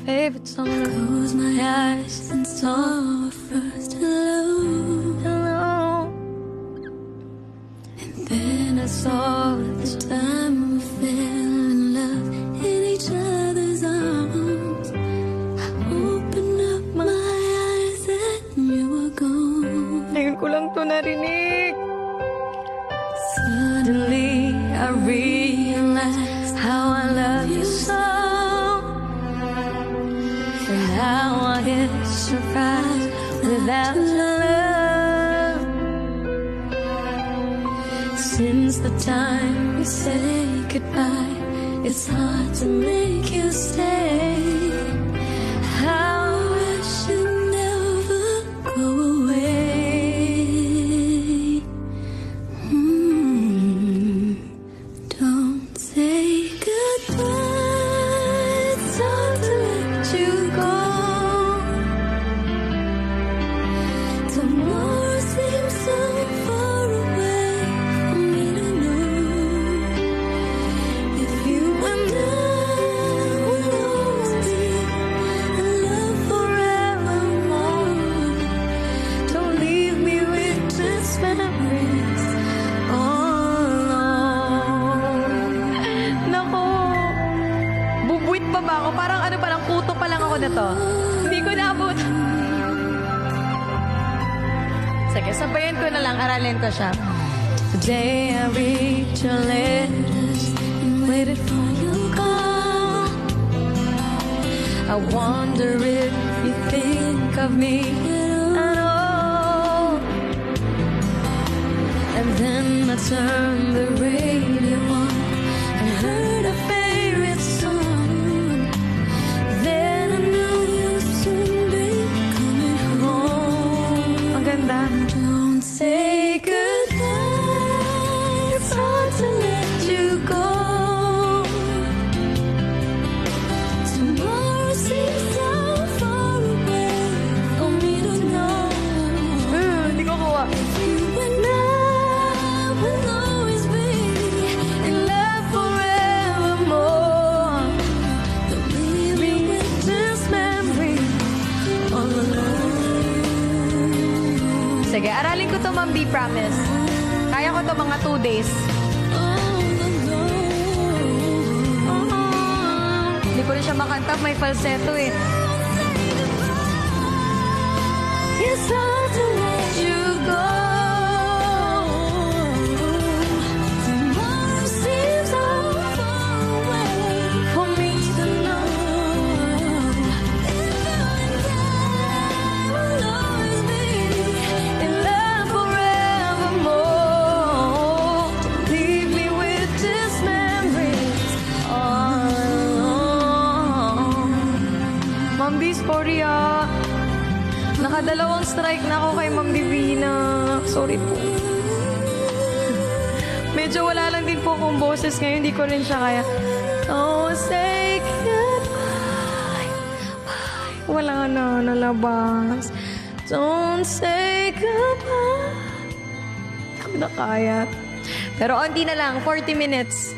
favorite song. Close my eyes and saw our first hello. And then I saw the time we fell in love in each other's arms. I opened up my eyes and you were gone. Ngayon ko lang to narinig. Suddenly I realized how I love you so. And now I get surprised without your love. Since the time we say goodbye, it's hard to make you stay. How I wish you'd never go away. Don't say goodbye. It's hard to let you go. Tomorrow seems so far away for me to know. If you and I will always be in love forevermore. Don't leave me with just memories all alone. Nako, bubuit pa ba ako? Parang ano pa lang, puto pa lang ako na to. Hindi ko naabot. Sige, sabayan ko na lang, aralin ko siya. Today I read your letters and waited for your call. I wonder if you think of me at all. And then I turned the radio on and heard a favorite song. Then I knew you'd soon be coming home. Ang ganda. Don't say goodbye. It's hard to let you go. Tomorrow seems so far away for me to know. Hindi ko kuha. You and I will always be in love forevermore. Don't leave me with this memory all alone. Sige, aralin ko to, Ma'am B, promise. Kaya ko to mga 2 days. Hindi ko rin siya makanta, may falsetto eh. It's hard to let you go. Tomorrow seems so far away for me to know. If you and I will always be in love forevermore. Don't leave me with just memories all alone. Ma'am B, sorry ah. Nakadalawang strike na ako kay Ma'am Divina. Sorry po. Medyo wala lang din po akong boses ngayon. Hindi ko rin siya kaya. Oh, say goodbye. Bye. Wala na, nalabas. Don't say goodbye. Hindi ko na kaya. Pero onti na lang, 40 minutes.